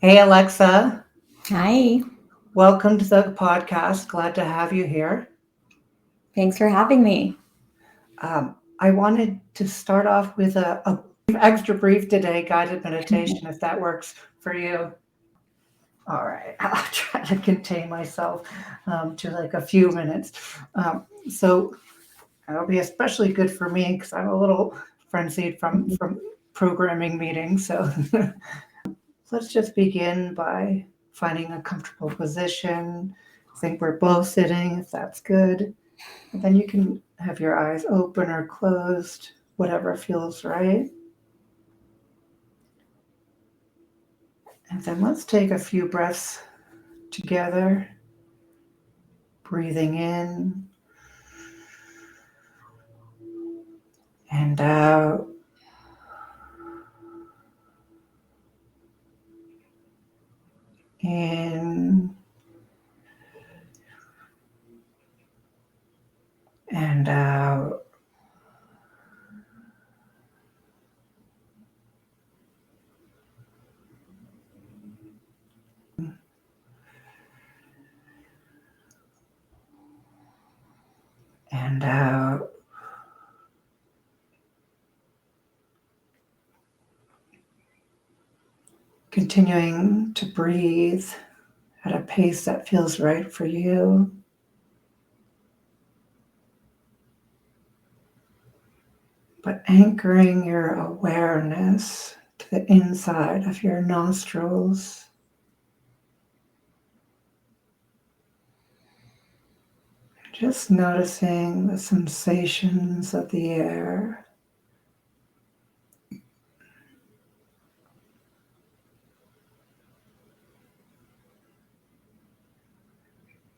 Hey, Alexa. Hi, Welcome to the podcast. Glad to have you here. thanks for having me. I wanted to start off with a extra brief today guided meditation, if that works for you. All right, I'll try to contain myself to like a few minutes. So that'll be especially good for me because I'm a little frenzied from programming meetings. So let's just begin by finding a comfortable position. I think we're both sitting, if that's good. And then you can have your eyes open or closed, whatever feels right. And then let's take a few breaths together, breathing in and out. In and out. And out. Continuing to breathe at a pace that feels right for you. But anchoring your awareness to the inside of your nostrils. Just noticing the sensations of the air.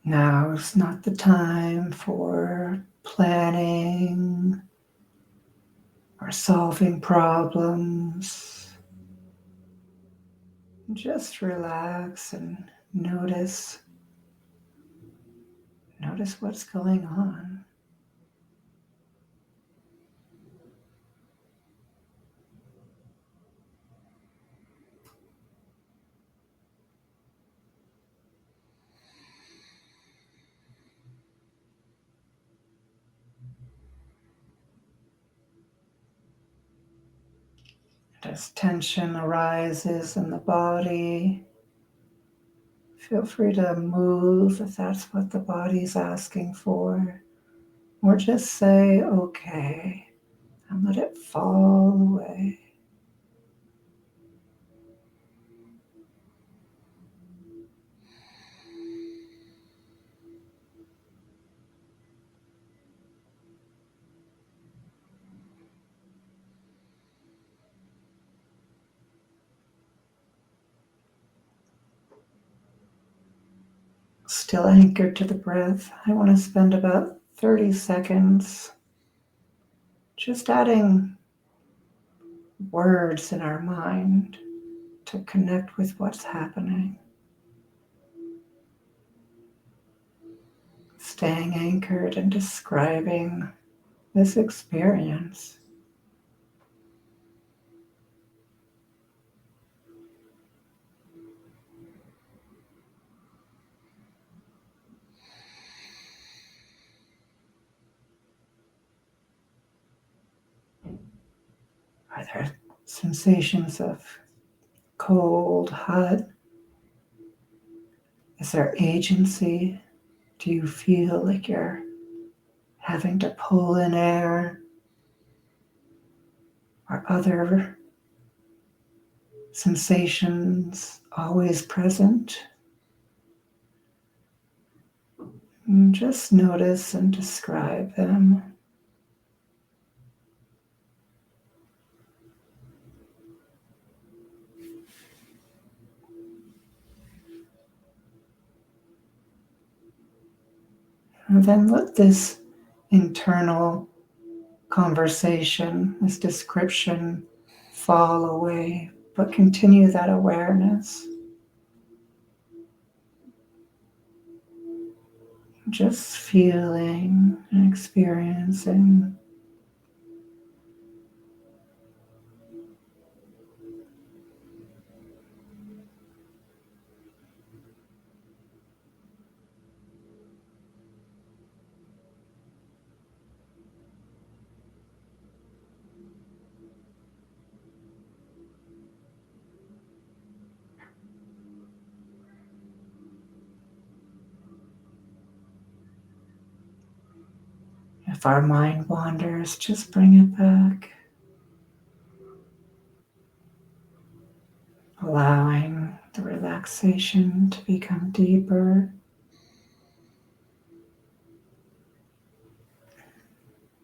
Now is not the time for planning or solving problems. Just relax and notice what's going on. As tension arises in the body, feel free to move if that's what the body's asking for, or just say, okay, and let it fall away. Still anchored to the breath, I want to spend about 30 seconds just adding words in our mind to connect with what's happening. Staying anchored and describing this experience. Are there sensations of cold, hot? Is there agency? Do you feel like you're having to pull in air? Are other sensations always present? And just notice and describe them. And then let this internal conversation, this description, fall away, but continue that awareness. Just feeling and experiencing. If our mind wanders, just bring it back. Allowing the relaxation to become deeper.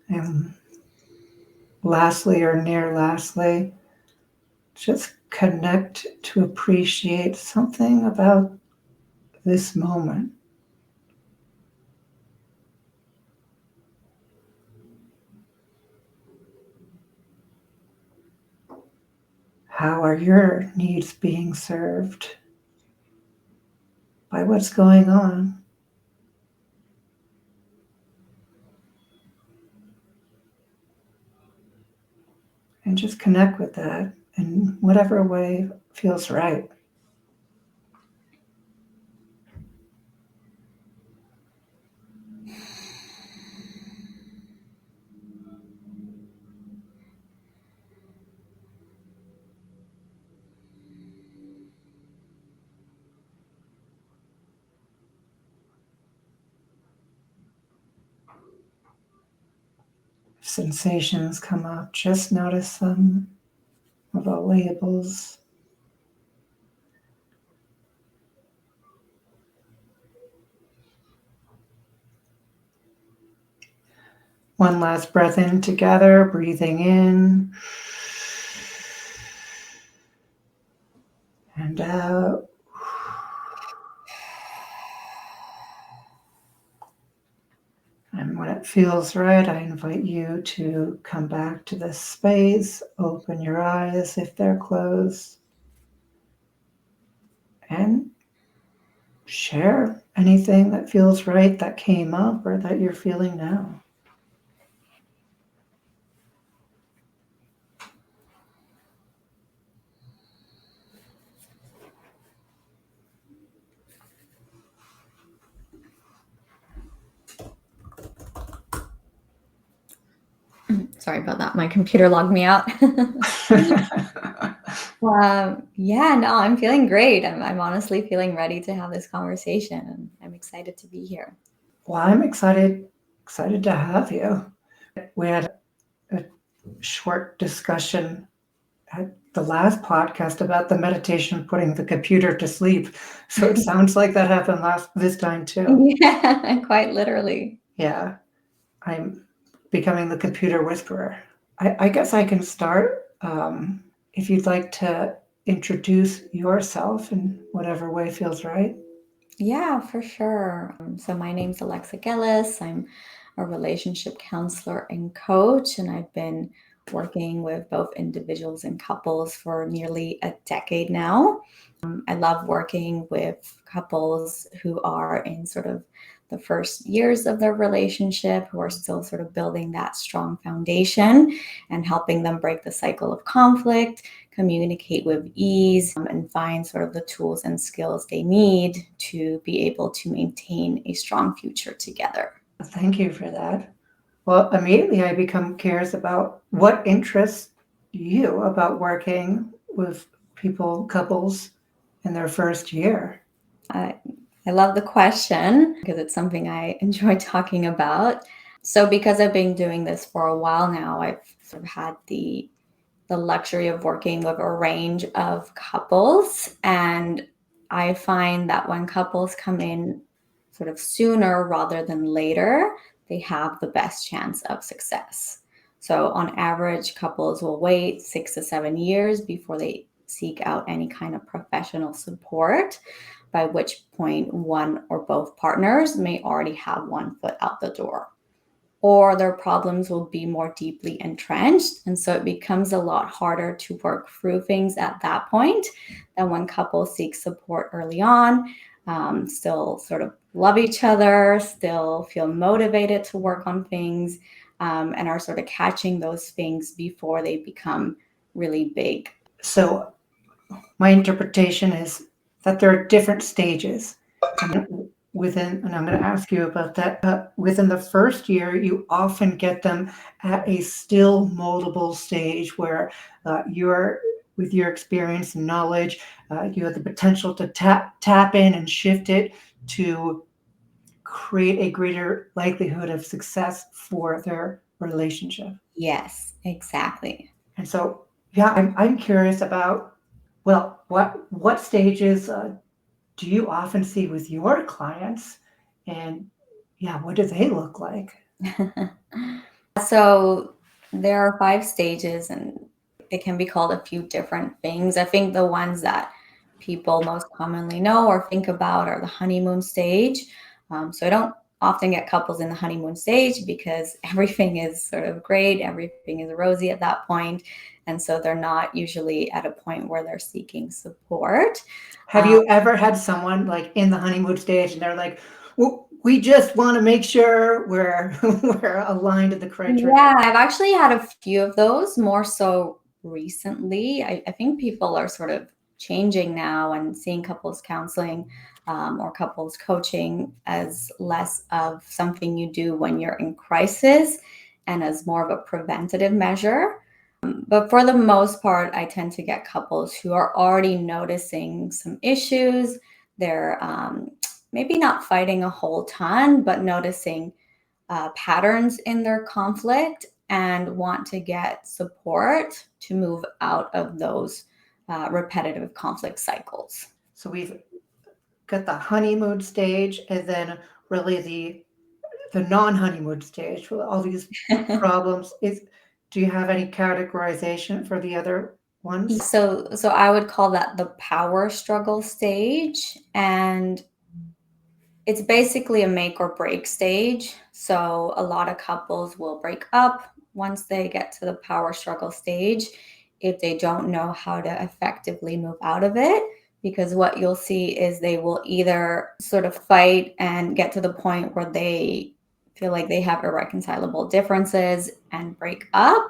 And lastly, or near lastly, just connect to appreciate something about this moment. How are your needs being served by what's going on? And just connect with that in whatever way feels right. If sensations come up, just notice them without labels. One last breath in together, breathing in and out. And when it feels right, I invite you to come back to this space, open your eyes if they're closed, and share anything that feels right that came up or that you're feeling now. Sorry about that. My computer logged me out. Yeah, no, I'm feeling great. I'm honestly feeling ready to have this conversation, and I'm excited to be here. Well, I'm excited to have you. We had a short discussion at the last podcast about the meditation putting the computer to sleep. So it sounds like that happened this time too. Yeah, quite literally. Yeah, I'm becoming the computer whisperer. I guess I can start. If you'd like to introduce yourself in whatever way feels right. Yeah, for sure. So my name's Alexa Gilles. I'm a relationship counselor and coach, and I've been working with both individuals and couples for nearly a decade now. I love working with couples who are in sort of the first years of their relationship, who are still sort of building that strong foundation and helping them break the cycle of conflict, communicate with ease, and find sort of the tools and skills they need to be able to maintain a strong future together. Thank you for that. Well, immediately I become curious about what interests you about working with couples in their first year. I love the question because it's something I enjoy talking about. So, because I've been doing this for a while now, I've sort of had the luxury of working with a range of couples. And I find that when couples come in sort of sooner rather than later, they have the best chance of success. So, on average, couples will wait 6 to 7 years before they seek out any kind of professional support, by which point one or both partners may already have one foot out the door, or their problems will be more deeply entrenched. And so it becomes a lot harder to work through things at that point than when couples seek support early on, still sort of love each other, still feel motivated to work on things, and are sort of catching those things before they become really big. So my interpretation is that there are different stages. And I'm going to ask you about that. Within the first year, you often get them at a still moldable stage where with your experience and knowledge, you have the potential to tap in and shift it to create a greater likelihood of success for their relationship. Yes, exactly. And so, yeah, I'm curious about, well, what stages do you often see with your clients? And yeah, what do they look like? So there are 5 stages, and it can be called a few different things. I think the ones that people most commonly know or think about are the honeymoon stage. So I don't often get couples in the honeymoon stage because everything is sort of great, everything is rosy at that point, and so they're not usually at a point where they're seeking support. Have Um, you ever had someone like in the honeymoon stage and they're like, well, we just want to make sure we're we're aligned to the criteria. Yeah, I've actually had a few of those more so recently. I think people are sort of changing now and seeing couples counseling or couples coaching as less of something you do when you're in crisis and as more of a preventative measure. But for the most part, I tend to get couples who are already noticing some issues. They're maybe not fighting a whole ton, but noticing patterns in their conflict and want to get support to move out of those repetitive conflict cycles. So we've got the honeymoon stage and then really the non-honeymoon stage with all these problems. Is Do you have any categorization for the other ones? So I would call that the power struggle stage, and it's basically a make or break stage. So a lot of couples will break up once they get to the power struggle stage if they don't know how to effectively move out of it. Because what you'll see is they will either sort of fight and get to the point where they feel like they have irreconcilable differences and break up,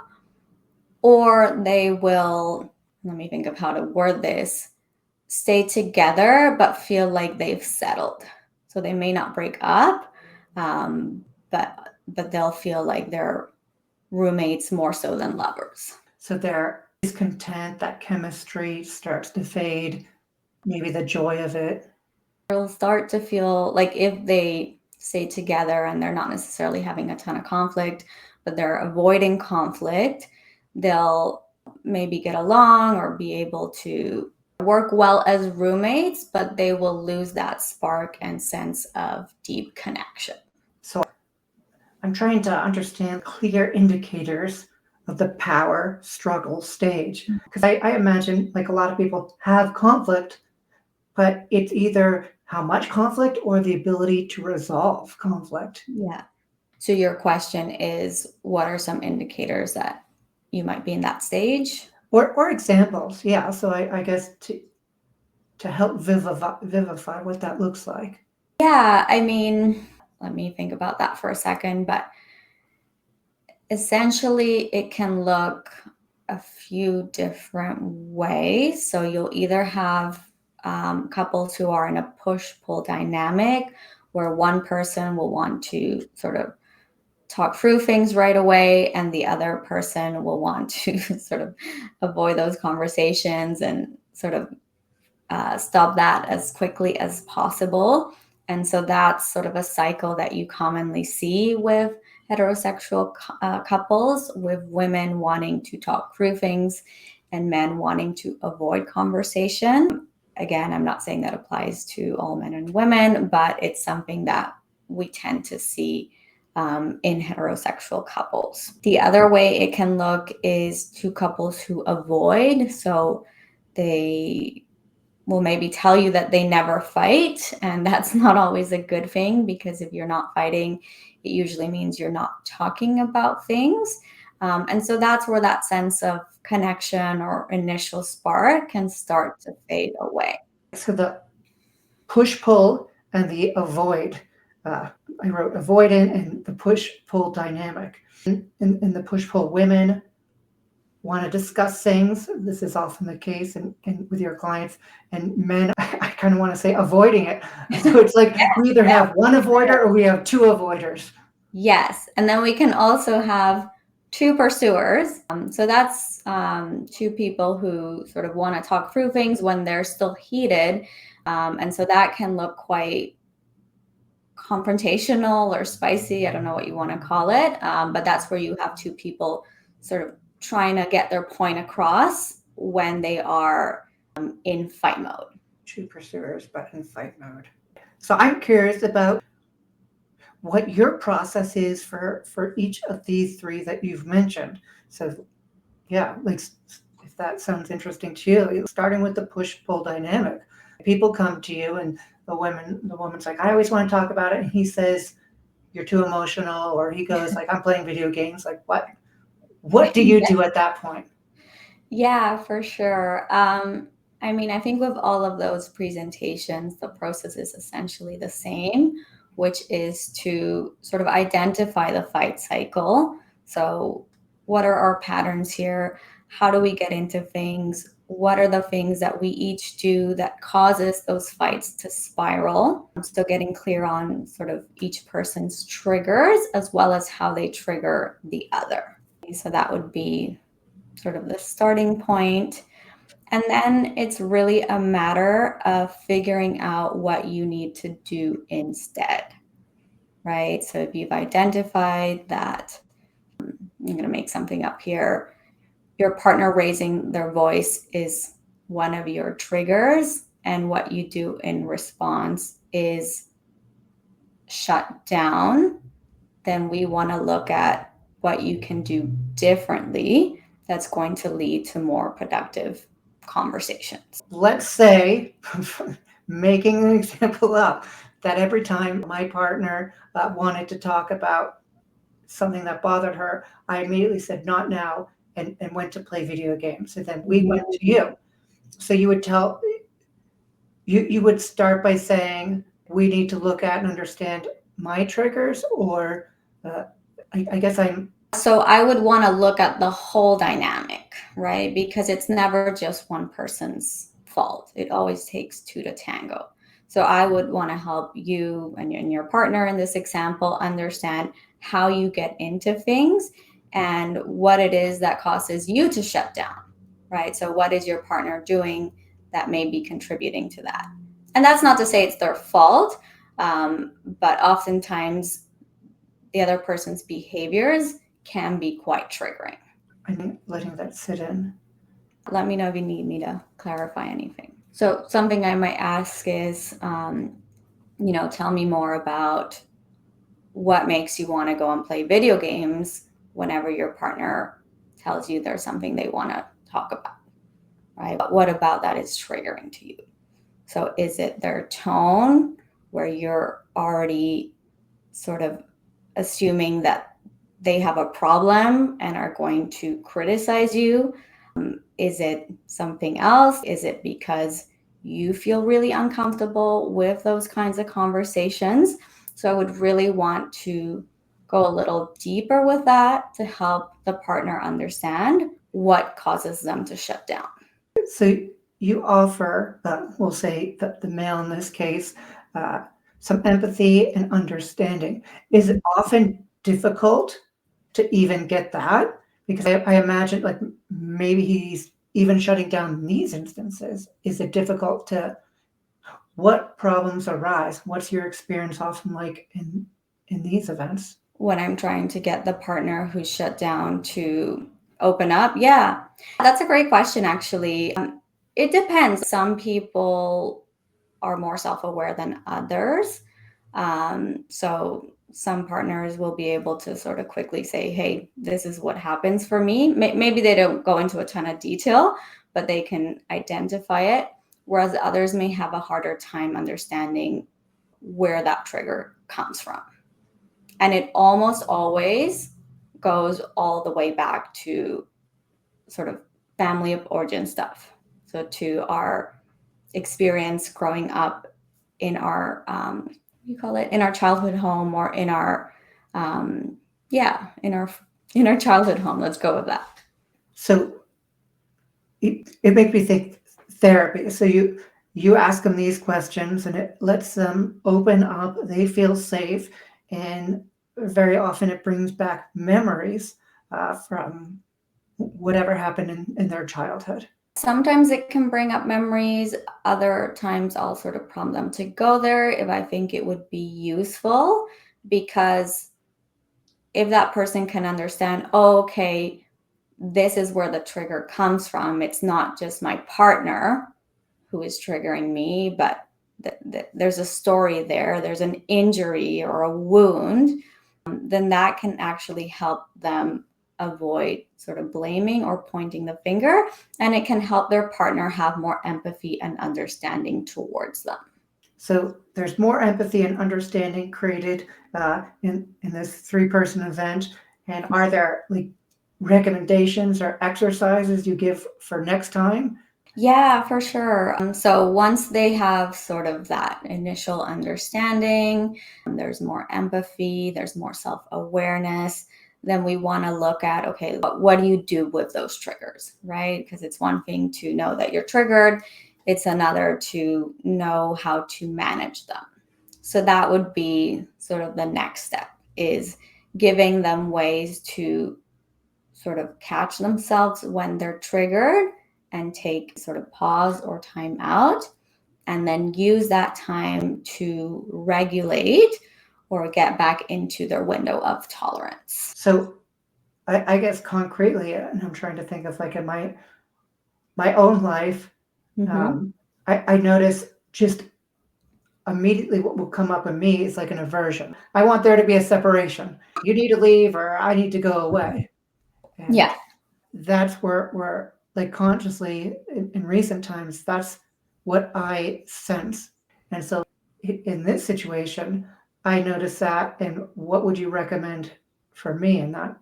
or they will, let me think of how to word this, stay together but feel like they've settled. So they may not break up, but they'll feel like they're roommates more so than lovers. So they're discontent, that chemistry starts to fade, maybe the joy of it. They'll start to feel like if they stay together and they're not necessarily having a ton of conflict, but they're avoiding conflict, they'll maybe get along or be able to work well as roommates, but they will lose that spark and sense of deep connection. So I'm trying to understand clear indicators of the power struggle stage. Because I imagine like a lot of people have conflict, but it's either how much conflict or the ability to resolve conflict. Yeah. So your question is, what are some indicators that you might be in that stage? Or examples, yeah. So I guess to help vivify what that looks like. Yeah, I mean, let me think about that for a second, but essentially it can look a few different ways. So you'll either have couples who are in a push-pull dynamic where one person will want to sort of talk through things right away, and the other person will want to sort of avoid those conversations and sort of stop that as quickly as possible. And so that's sort of a cycle that you commonly see with heterosexual couples, with women wanting to talk through things and men wanting to avoid conversation. Again, I'm not saying that applies to all men and women, but it's something that we tend to see in heterosexual couples. The other way it can look is two couples who avoid. So they will maybe tell you that they never fight, and that's not always a good thing, because if you're not fighting, it usually means you're not talking about things. And so that's where that sense of connection or initial spark can start to fade away. So the push pull and the avoid. Uh, I wrote avoidant and the push pull dynamic. In the push pull, women want to discuss things. This is often the case in with your clients. And men, I kind of want to say avoiding it. So it's like we either have one avoider or we have two avoiders. Yes. And then we can also have two pursuers. So that's two people who sort of want to talk through things when they're still heated. And so that can look quite confrontational or spicy. I don't know what you want to call it. But that's where you have two people sort of trying to get their point across when they are in fight mode. Two pursuers, but in fight mode. So I'm curious about what your process is for each of these three that you've mentioned. So yeah, like if that sounds interesting to you, starting with the push-pull dynamic. People come to you and the woman's like, I always want to talk about it. And he says, you're too emotional, or he goes like, I'm playing video games. Like what do you do at that point? Yeah, for sure. I mean, I think with all of those presentations, the process is essentially the same, which is to sort of identify the fight cycle. So, what are our patterns here? How do we get into things? What are the things that we each do that causes those fights to spiral? So, getting clear on sort of each person's triggers as well as how they trigger the other. So, that would be sort of the starting point. And then it's really a matter of figuring out what you need to do instead, right? So if you've identified that, I'm going to make something up here, your partner raising their voice is one of your triggers, and what you do in response is shut down, then we want to look at what you can do differently that's going to lead to more productive conversations. Let's say, making an example up, that every time my partner wanted to talk about something that bothered her, I immediately said, not now, and went to play video games. And then we went to you. So you would you would start by saying, we need to look at and understand my triggers, or I guess So I would want to look at the whole dynamic, right? Because it's never just one person's fault. It always takes two to tango. So I would want to help you and your partner in this example understand how you get into things and what it is that causes you to shut down, right? So what is your partner doing that may be contributing to that? And that's not to say it's their fault, but oftentimes the other person's behaviors can be quite triggering. I think letting that sit in. Let me know if you need me to clarify anything. So something I might ask is, tell me more about what makes you want to go and play video games whenever your partner tells you there's something they want to talk about, right? But what about that is triggering to you? So is it their tone where you're already sort of assuming that they have a problem and are going to criticize you? Is it something else? Is it because you feel really uncomfortable with those kinds of conversations? So I would really want to go a little deeper with that to help the partner understand what causes them to shut down. So you offer, we'll say the male in this case, some empathy and understanding. Is it often difficult to even get that? Because I imagine like maybe he's even shutting down in these instances. Is it difficult what problems arise? What's your experience often like in these events? When I'm trying to get the partner who's shut down to open up? Yeah, that's a great question, actually. It depends. Some people are more self aware than others. So some partners will be able to sort of quickly say, hey, this is what happens for me. Maybe they don't go into a ton of detail, but they can identify it. Whereas others may have a harder time understanding where that trigger comes from. And it almost always goes all the way back to sort of family of origin stuff. So to our experience growing up in our, you call it, in our childhood home, or in our, in our childhood home. Let's go with that. So it makes me think therapy. So you ask them these questions and it lets them open up. They feel safe, and very often it brings back memories from whatever happened in their childhood. Sometimes it can bring up memories. Other times I'll sort of prompt them to go there if I think it would be useful, because if that person can understand, oh, okay, this is where the trigger comes from. It's not just my partner who is triggering me, but there's a story there, there's an injury or a wound, then that can actually help them avoid sort of blaming or pointing the finger. And it can help their partner have more empathy and understanding towards them. So there's more empathy and understanding created in this 3-person event. And are there like recommendations or exercises you give for next time? Yeah, for sure. So once they have sort of that initial understanding, there's more empathy, there's more self-awareness, then we want to look at, okay, what do you do with those triggers, right? Because it's one thing to know that you're triggered, it's another to know how to manage them. So that would be sort of the next step, is giving them ways to sort of catch themselves when they're triggered and take sort of pause or time out, and then use that time to regulate or get back into their window of tolerance. So I guess concretely, and I'm trying to think of like in my own life, Mm-hmm. I notice just immediately what will come up in me is like an aversion. I want there to be a separation. You need to leave or I need to go away. And Yeah. that's where like consciously in recent times, that's what I sense. And so in this situation, I notice that. And what would you recommend for me in that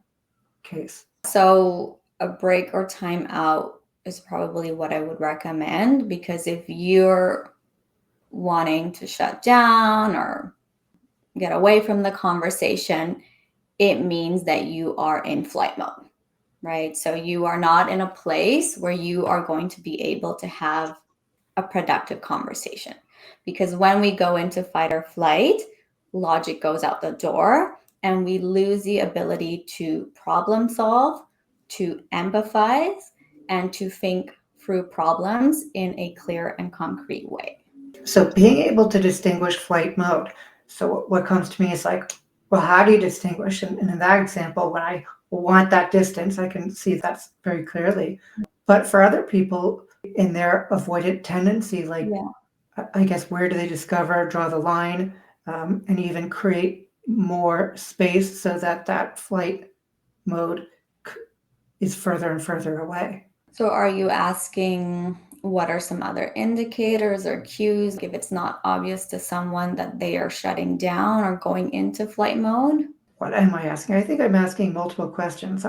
case? So a break or time out is probably what I would recommend, because if you're wanting to shut down or get away from the conversation, it means that you are in flight mode, right? So you are not in a place where you are going to be able to have a productive conversation. Because when we go into fight or flight, logic goes out the door and we lose the ability to problem solve, to empathize, and to think through problems in a clear and concrete way. So being able to distinguish flight mode. So what comes to me is like, well, how do you distinguish? And in that example, when I want that distance, I can see that's very clearly. But for other people in their avoidant tendency, like Yeah. I guess where do they discover, draw the line, and even create more space so that that flight mode is further and further away? So are you asking what are some other indicators or cues if it's not obvious to someone that they are shutting down or going into flight mode? What am I asking? I think I'm asking multiple questions.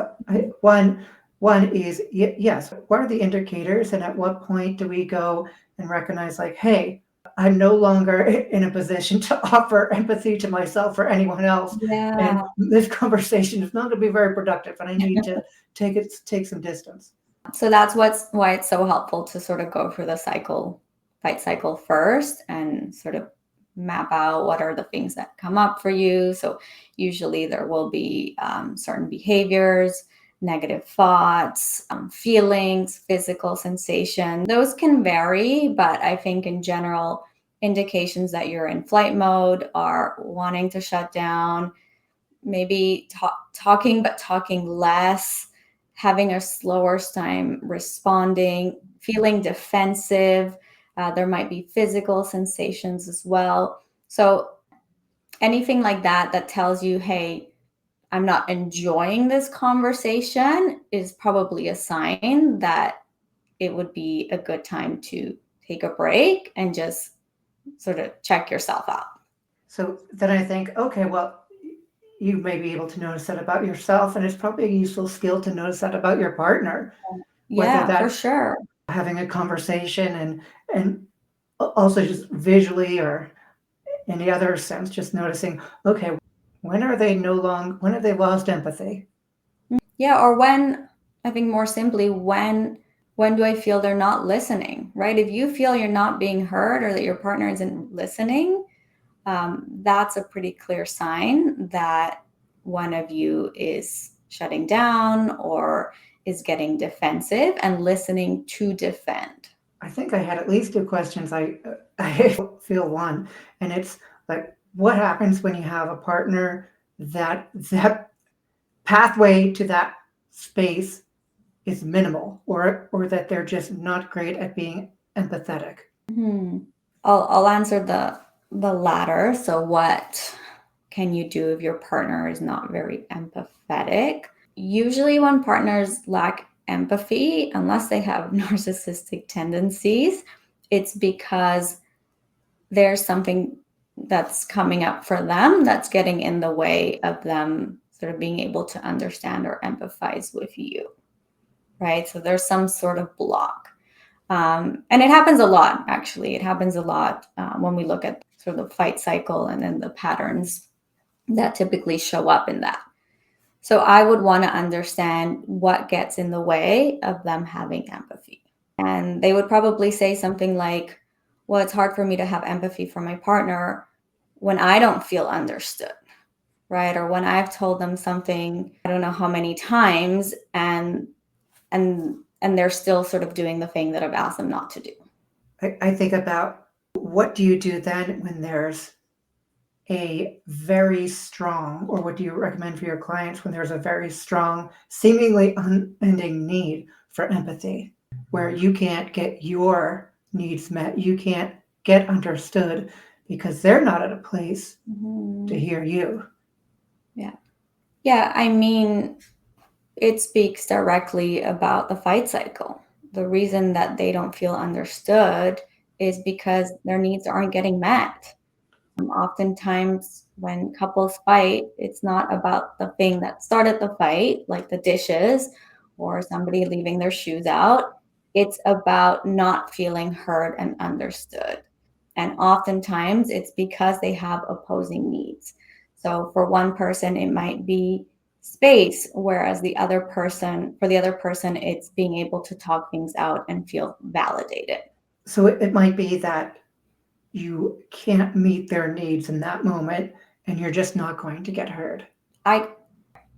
One is yes. What are the indicators, and at what point do we go and recognize, like, hey, I'm no longer in a position to offer empathy to myself or anyone else, Yeah. and this conversation is not going to be very productive, and I need to take some distance. So that's why it's so helpful to sort of go through the fight cycle first, and sort of map out what are the things that come up for you. So usually there will be certain behaviors, negative thoughts, feelings, physical sensation. Those can vary, but I think in general, indications that you're in flight mode are wanting to shut down, maybe talking, but talking less, having a slower time responding, feeling defensive. There might be physical sensations as well. So anything like that that tells you, hey, I'm not enjoying this conversation, is probably a sign that it would be a good time to take a break and just sort of check yourself out. So then I think, okay, well, you may be able to notice that about yourself, and it's probably a useful skill to notice that about your partner, whether Yeah, for that's sure. having a conversation and also just visually or any other sense, just noticing, okay, when have they lost empathy? Yeah, or when, I think more simply, when do I feel they're not listening, right? If you feel you're not being heard or that your partner isn't listening, that's a pretty clear sign that one of you is shutting down or is getting defensive and listening to defend. I think I had at least two questions. I feel one, and it's like, what happens when you have a partner that pathway to that space is minimal, or that they're just not great at being empathetic? I'll answer the latter. So what can you do if your partner is not very empathetic? Usually when partners lack empathy, unless they have narcissistic tendencies, it's because there's something that's coming up for them that's getting in the way of them sort of being able to understand or empathize with you, right? So there's some sort of block. And it happens a lot, actually. It happens a lot when we look at sort of the fight cycle and then the patterns that typically show up in that. So I would want to understand what gets in the way of them having empathy. And they would probably say something like, well, it's hard for me to have empathy for my partner when I don't feel understood, right? Or when I've told them something, I don't know how many times, and they're still sort of doing the thing that I've asked them not to do. I think about, what do you do then when there's a very strong, or what do you recommend for your clients when there's a very strong, seemingly unending need for empathy, where you can't get your needs met, you can't get understood because they're not at a place to hear you? Yeah, I mean, it speaks directly about the fight cycle. The reason that they don't feel understood is because their needs aren't getting met. Oftentimes, when couples fight, it's not about the thing that started the fight, like the dishes or somebody leaving their shoes out. It's about not feeling heard and understood. And oftentimes, it's because they have opposing needs. So, for one person, it might be space, whereas for the other person, it's being able to talk things out and feel validated. So it might be that you can't meet their needs in that moment, and you're just not going to get heard.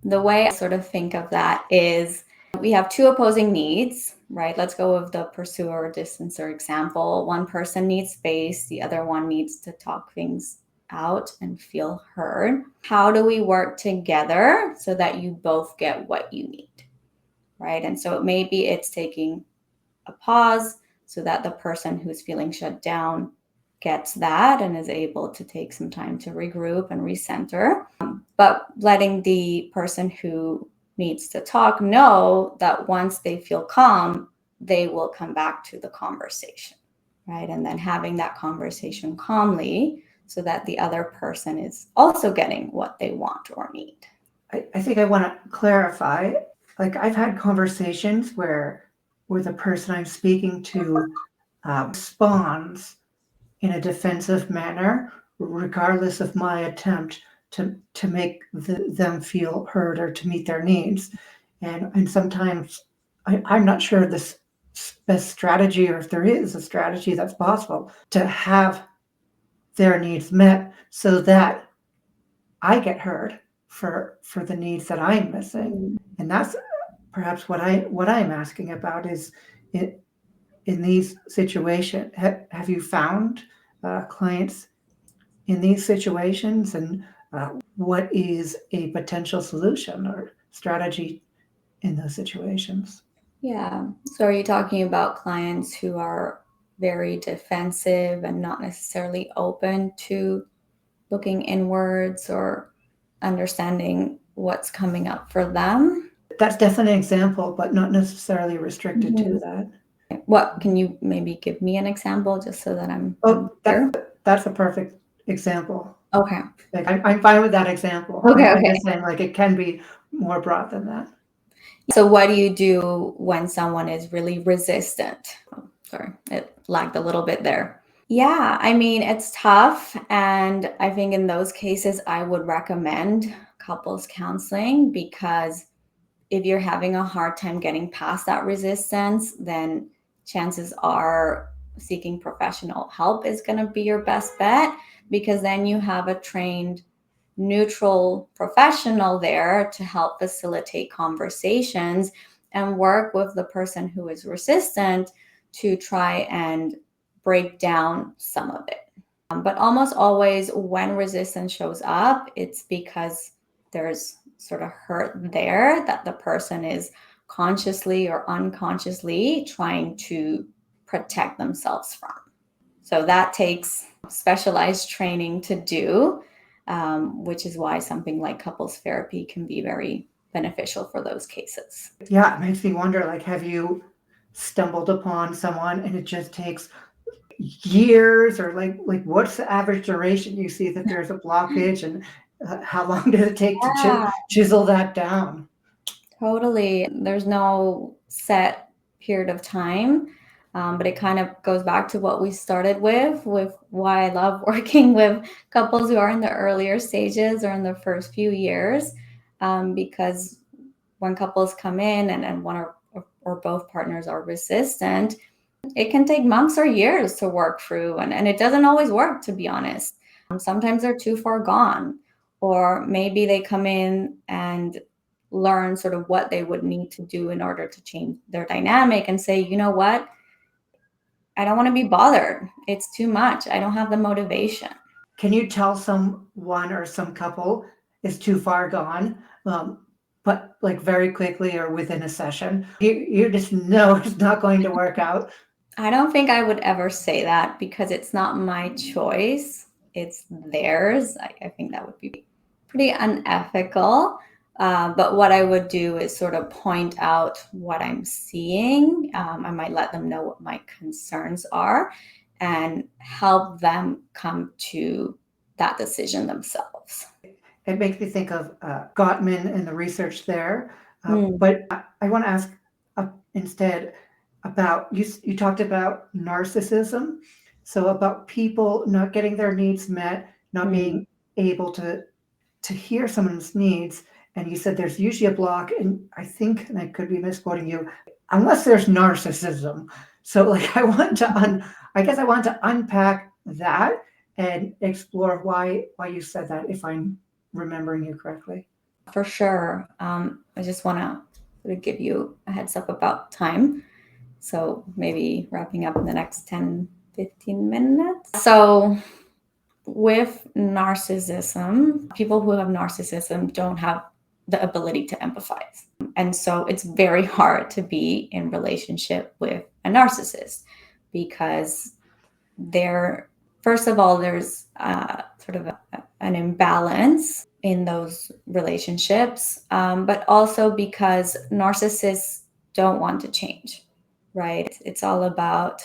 The way I sort of think of that is we have two opposing needs, right? Let's go with the pursuer or distancer example. One person needs space, the other one needs to talk things out and feel heard. How do we work together so that you both get what you need, right? And so maybe it's taking a pause so that the person who's feeling shut down gets that and is able to take some time to regroup and recenter. But letting the person who needs to talk know that once they feel calm, they will come back to the conversation, right? And then having that conversation calmly so that the other person is also getting what they want or need. I think I want to clarify. Like, I've had conversations where the person I'm speaking to responds in a defensive manner, regardless of my attempt to make them feel heard or to meet their needs. And sometimes I'm not sure this best strategy, or if there is a strategy that's possible to have their needs met so that I get heard for the needs that I'm missing. And that's perhaps what I'm asking about is, in these situations, have you found clients in these situations, and what is a potential solution or strategy in those situations? Yeah. So are you talking about clients who are very defensive and not necessarily open to looking inwards or understanding what's coming up for them? That's definitely an example, but not necessarily restricted to that. What can you maybe give me an example just so that I'm clear? That's a perfect example. Okay. Like, I'm fine with that example. Okay. I'm just saying, like, it can be more broad than that. So what do you do when someone is really resistant? Oh, sorry, it lagged a little bit there. Yeah, I mean, it's tough. And I think in those cases, I would recommend couples counseling, because if you're having a hard time getting past that resistance, then chances are seeking professional help is going to be your best bet, because then you have a trained neutral professional there to help facilitate conversations and work with the person who is resistant to try and break down some of it. But almost always when resistance shows up, it's because there's sort of hurt there that the person is consciously or unconsciously trying to protect themselves from. So that takes specialized training to do, which is why something like couples therapy can be very beneficial for those cases. Yeah, it makes me wonder, like, have you stumbled upon someone and it just takes years, or like what's the average duration you see that there's a blockage, and how long does it take to Yeah, chisel that down? totally. There's no set period of time, but it kind of goes back to what we started with why I love working with couples who are in the earlier stages or in the first few years, because when couples come in and one or both partners are resistant, it can take months or years to work through, and it doesn't always work, to be honest. Sometimes they're too far gone, or maybe they come in and learn sort of what they would need to do in order to change their dynamic and say, you know what, I don't want to be bothered. It's too much. I don't have the motivation. Can you tell someone or some couple is too far gone, but like very quickly or within a session? You just know it's not going to work out. I don't think I would ever say that because it's not my choice, it's theirs. I think that would be pretty unethical. But what I would do is sort of point out what I'm seeing. I might let them know what my concerns are and help them come to that decision themselves. It makes me think of Gottman and the research there. Mm, But I want to ask instead about you talked about narcissism. So about people not getting their needs met, not mm. being able to hear someone's needs. And you said there's usually a block, and I think, and I could be misquoting you, unless there's narcissism. So like I guess I want to unpack that and explore why you said that, if I'm remembering you correctly. For sure. I just want to sort of give you a heads up about time. So maybe wrapping up in the next 10, 15 minutes. So with narcissism, people who have narcissism don't have the ability to empathize. And so it's very hard to be in relationship with a narcissist because they're, first of all, there's sort of an imbalance in those relationships, but also because narcissists don't want to change, right? It's all about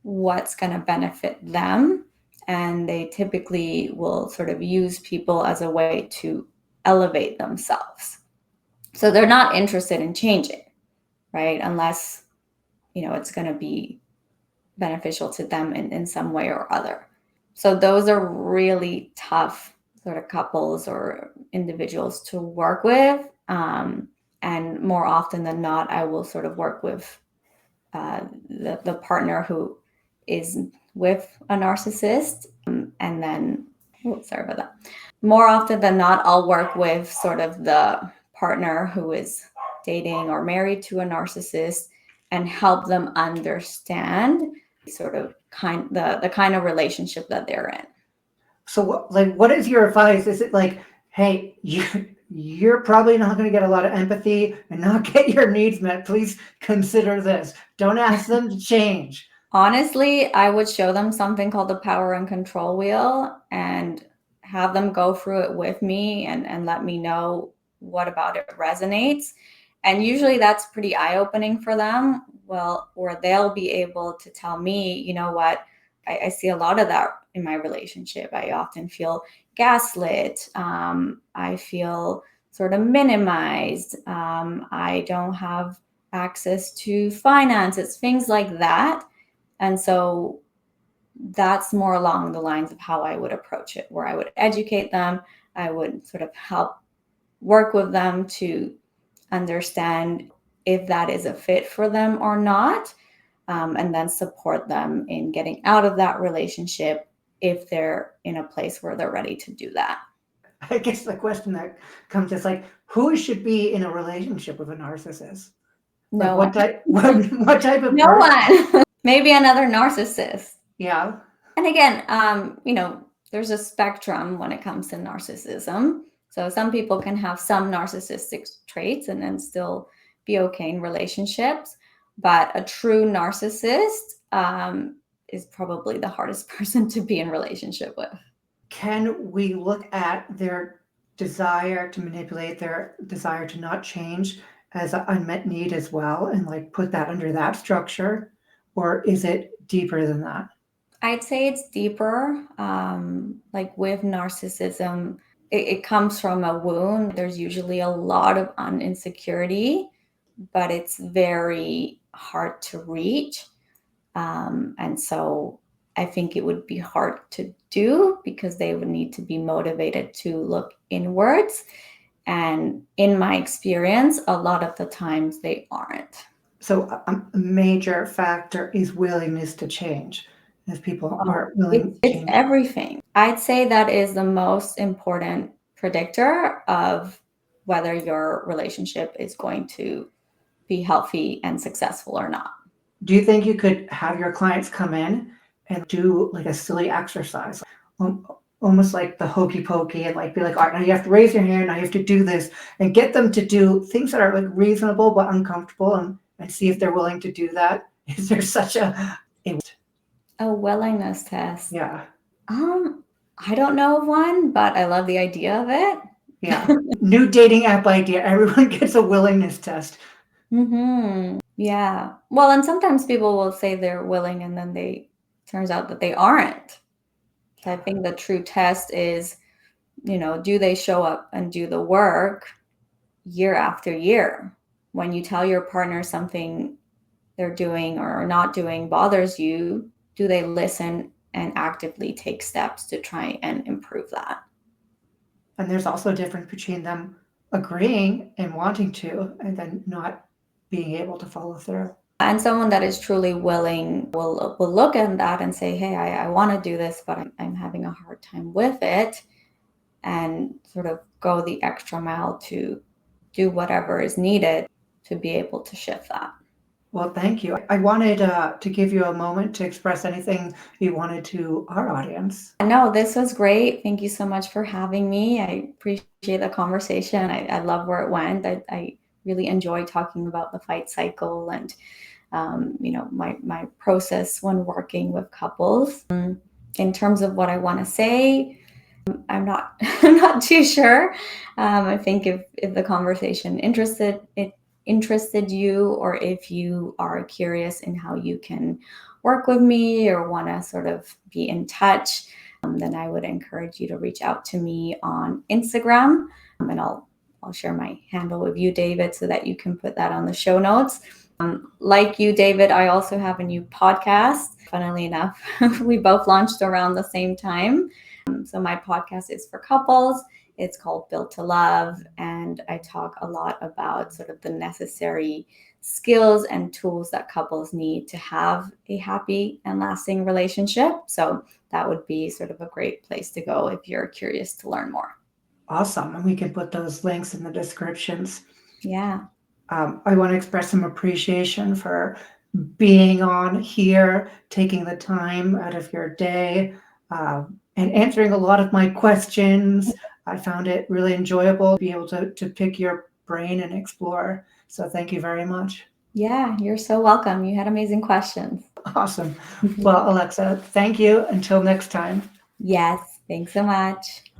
what's going to benefit them. And they typically will sort of use people as a way to elevate themselves. So they're not interested in changing, right? Unless, it's going to be beneficial to them in some way or other. So those are really tough sort of couples or individuals to work with. And more often than not, I will sort of work with the partner who is with a narcissist. And then, sorry about that. More often than not, I'll work with sort of the partner who is dating or married to a narcissist and help them understand sort of the kind of relationship that they're in. So what is your advice? Is it like, hey, you're probably not going to get a lot of empathy and not get your needs met. Please consider this. Don't ask them to change. Honestly, I would show them something called the power and control wheel and have them go through it with me and let me know what about it resonates. And usually that's pretty eye-opening for them. Well, or they'll be able to tell me, you know what, I see a lot of that in my relationship. I often feel gaslit. I feel sort of minimized. I don't have access to finances, things like that. And so that's more along the lines of how I would approach it, where I would educate them. I would sort of help work with them to understand if that is a fit for them or not, and then support them in getting out of that relationship if they're in a place where they're ready to do that. I guess the question that comes is like, who should be in a relationship with a narcissist? Like No one. what type what type of No person? one. Maybe another narcissist. Yeah. And again, there's a spectrum when it comes to narcissism. So some people can have some narcissistic traits and then still be okay in relationships. But a true narcissist is probably the hardest person to be in relationship with. Can we look at their desire to manipulate, their desire to not change as an unmet need as well, and like put that under that structure? Or is it deeper than that? I'd say it's deeper. Like with narcissism, it comes from a wound. There's usually a lot of insecurity, but it's very hard to reach. And so I think it would be hard to do because they would need to be motivated to look inwards. And in my experience, a lot of the times they aren't. So a major factor is willingness to change. If people aren't willing to It's change. everything. I'd say that is the most important predictor of whether your relationship is going to be healthy and successful or not. Do you think you could have your clients come in and do like a silly exercise, almost like the hokey pokey, and like be like, all right, now you have to raise your hand, now you have to do this, and get them to do things that are like reasonable but uncomfortable, and see if they're willing to do that? Is there such a willingness test? yeah. I don't know of one, but I love the idea of it. Yeah. New dating app idea. Everyone gets a willingness test. Yeah. Well, and sometimes people will say they're willing and then turns out that they aren't. So I think the true test is, do they show up and do the work year after year? When you tell your partner something they're doing or not doing bothers you, do they listen and actively take steps to try and improve that? And there's also a difference between them agreeing and wanting to, and then not being able to follow through. And someone that is truly willing will look at that and say, hey, I want to do this, but I'm having a hard time with it, and sort of go the extra mile to do whatever is needed to be able to shift that. Well, thank you. I wanted to give you a moment to express anything you wanted to our audience. No, this was great. Thank you so much for having me. I appreciate the conversation. I love where it went. I really enjoy talking about the fight cycle and my process when working with couples. In terms of what I want to say, I'm not I'm not too sure. I think if the conversation interested you, or if you are curious in how you can work with me or want to sort of be in touch, then I would encourage you to reach out to me on Instagram, and I'll share my handle with you, David, so that you can put that on the show notes. Like you, David, I also have a new podcast. Funnily enough, we both launched around the same time. So my podcast is for couples. It's called Built to Love, and I talk a lot about sort of the necessary skills and tools that couples need to have a happy and lasting relationship. So that would be sort of a great place to go if you're curious to learn more. Awesome. And we can put those links in the descriptions. Yeah. I want to express some appreciation for being on here, taking the time out of your day, and answering a lot of my questions. I found it really enjoyable to be able to pick your brain and explore. So thank you very much. Yeah, you're so welcome. You had amazing questions. Awesome. Well, Alexa, thank you. Until next time. Yes, thanks so much.